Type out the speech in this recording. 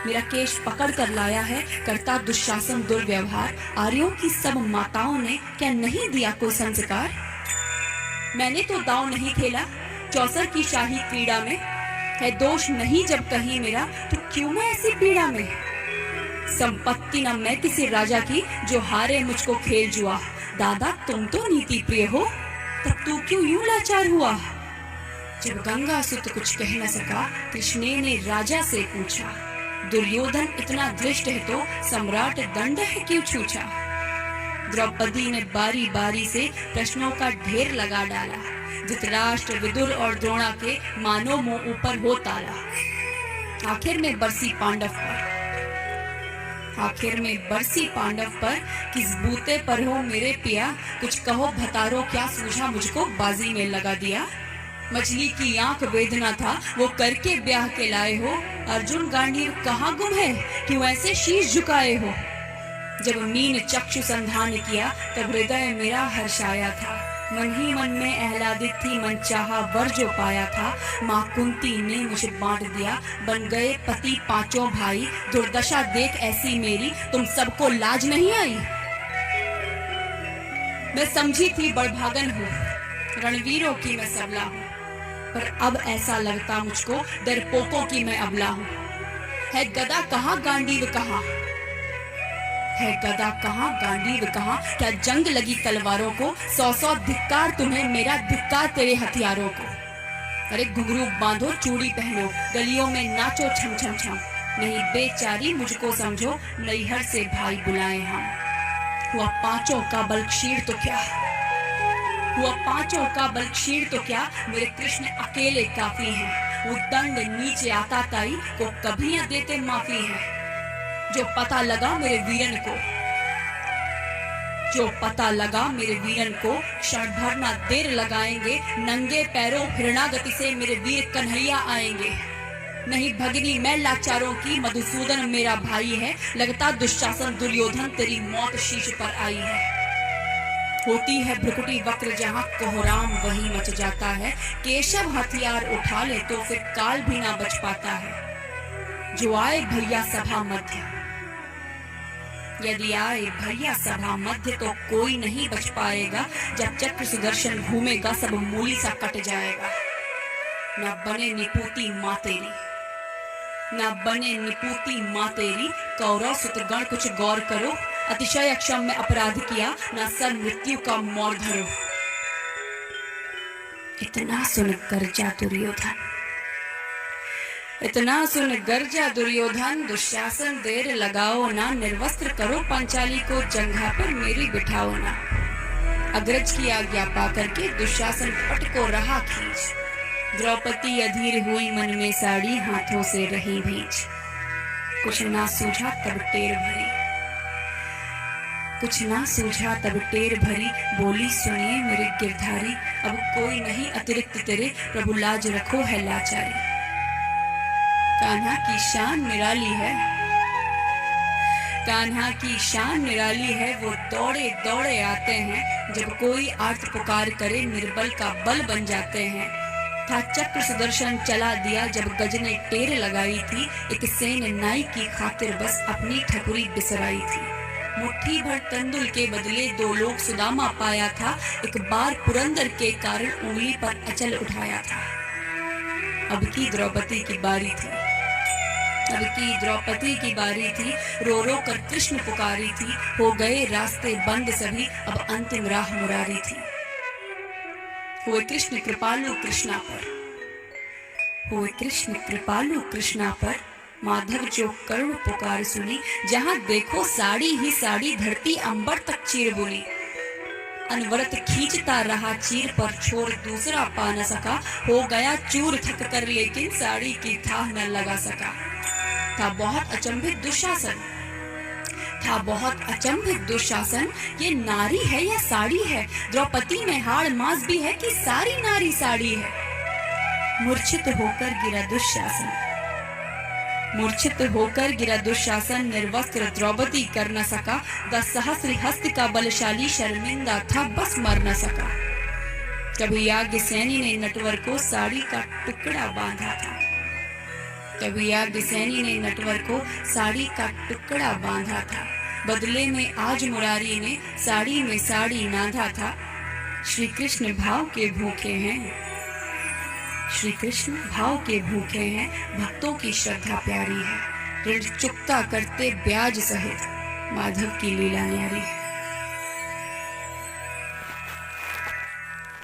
मेरा केश पकड़ कर लाया है, करता दुशासन दुर्व्यवहार। आर्यों की सब माताओं ने क्या नहीं दिया कोई संस्कार? मैंने तो दांव नहीं खेला चौसर की शाही क्रीड़ा में, है दोष नहीं जब कहीं मेरा, तो क्यों मैं ऐसी पीड़ा में? संपत्ति न मैं किसी राजा की, जो हारे मुझको खेल जुआ। दादा तुम तो नीति प्रिय हो, तब तू क्यों यूं लाचार हुआ? जब गंगा सुत कुछ कह न सका, कृष्ण ने राजा से पूछा। दुर्योधन इतना दृष्ट है तो सम्राट दंड है क्यों छूछा? द्रौपदी ने बारी बारी से प्रश्नों का ढेर लगा डाला। धृतराष्ट्र विदुर और द्रोणा के मानो मुंह ऊपर हो ताला। आखिर में बरसी पांडव पर किस बूते पर हो मेरे पिया? कुछ कहो भतारो क्या सूझा मुझको, बाजी में लगा दिया। मछली की आंख वेदना था वो करके ब्याह के लाए हो। अर्जुन गांडीव कहाँ गुम है, क्यों ऐसे शीश झुकाए हो? जब मीन चक्षु संधान किया, तब हृदय मेरा हर्षाया था। मन ही मन में आह्लादित थी, मन चाहा वर जो पाया था। माँ कुंती ने मुझे बांट दिया, बन गए पति पांचों भाई। दुर्दशा देख ऐसी मेरी, तुम सबको लाज नहीं आई? मैं समझी थी बड़भागन हूँ, रणवीरों की मैं सबला हूँ, पर अब ऐसा लगता मुझको डरपोकों की मैं अबला हूँ। है गदा कहाँ गांडीव कहाँ, है गदा कहाँ गांडीव कहाँ? क्या जंग लगी तलवारों को? 100 धिक्कार तुम्हें, मेरा धिक्कार तेरे हथियारों को। अरे घुंघरू बांधो चूड़ी पहनो, गलियों में नाचो छम छम छम। नहीं बेचारी मुझको समझो, नैहर से भाई बुलाए हम। हुआ पांचों का बल क्षीण तो क्या, हुआ पांचों का बल क्षीण तो क्या, मेरे कृष्ण अकेले काफी हैं। वो दंड नीचे आता ताई को कभी न देते माफी है। जो पता लगा मेरे वीरन को, जो पता लगा मेरे वीरन को, क्षण भर ना देर लगाएंगे। नंगे पैरों हिरणागति से मेरे वीर कन्हैया आएंगे। नहीं भगनी मैं लाचारों की, मधुसूदन मेरा भाई है। लगता दुशासन दुर्योधन तेरी मौत शीश पर आई है। होती है भ्रुकुटी वक्र जहाँ, कोहराम वही मच जाता है। केशव हथियार उठा ले तो फिर काल भी ना बच पाता है। जो आए भैया सभा मध्य, यदि आए भैया सभा मध्य, तो कोई नहीं बच पाएगा। जब चक्र सुदर्शन घूमेगा, सब मूली सा कट जाएगा। न बने निपूती माँ तेरी, न बने निपूती माँ तेरी। कौरव सुतगण कुछ गौर करो, अतिशय अक्षम में अपराध किया, न सर मृत्यु का मोर धरो। इतना सुन गर्जा दुर्योधन, इतना सुन गर्जा दुर्योधन। दुशासन देर लगाओ ना, निर्वस्त्र करो पंचाली को, जंघा पर मेरी बिठाओ ना। अग्रज की आज्ञा पा करके दुशासन पट को रहा खींच। द्रौपदी अधीर हुई मन में साड़ी, हाथों से रही भींच। कुछ ना सूझा तब टेर भरी, कुछ ना सूझा तब टेर भरी। बोली सुनिए मेरे गिरधारी, अब कोई नहीं अतिरिक्त तेरे, प्रभु लाज रखो है लाचारी। कान्हा की शान निराली है, कान्हा की शान निराली है। वो दौड़े दौड़े आते हैं, जब कोई आर्त पुकार करे, निर्बल का बल बन जाते हैं। था चक्र सुदर्शन चला दिया, जब गज ने टेर लगाई थी। एक सेन नाई की खातिर बस अपनी ठकुरी बिसराई थी। मुट्ठी भर तंदुल के बदले 2 लोग सुदामा पाया था। एक बार पुरंदर के कारण उंगली पर अचल उठाया था। अब की द्रौपदी की बारी थी, अब की द्रौपदी की बारी थी। रो रो कर कृष्ण पुकारी थी, हो गए रास्ते बंद सभी, अब अंतिम राह मुरारी थी। हुए कृष्ण कृपालु कृष्णा पर, हुए कृष्ण कृपालु कृष्णा पर। माधव जो करुण पुकार सुनी, जहां देखो साड़ी ही साड़ी, धरती अंबर तक चीर बुनी। अनवरत खींचता रहा चीर पर, छोर दूसरा पा न सका। हो गया चूर थक कर, लेकिन साड़ी की थाह न लगा सका। था बहुत अचंभित दुशासन, था बहुत अचंभित दुशासन। ये नारी है या साड़ी है? द्रौपदी में हाड़ मांस भी है कि सारी नारी साड़ी है? मूर्छित होकर गिरा दुशासन, मूर्छित होकर गिरा दुशासन। निर्वस्त्र द्रौपदी कर न सका, 10 सहस्र हस्त का बलशाली शर्मिंदा था, बस मर न सका। कभी याज्ञसेनी ने नटवर को साड़ी का टुकड़ा बांधा था, कभी याज्ञसेनी ने नटवर को साड़ी का टुकड़ा बांधा था, बदले में आज मुरारी ने साड़ी में साड़ी नांधा था। श्री कृष्ण भाव के भूखे हैं, श्री कृष्ण भाव के भूखे हैं, भक्तों की श्रद्धा प्यारी है। ऋण चुकता करते ब्याज सहित, माधव की लीला न्यारी है।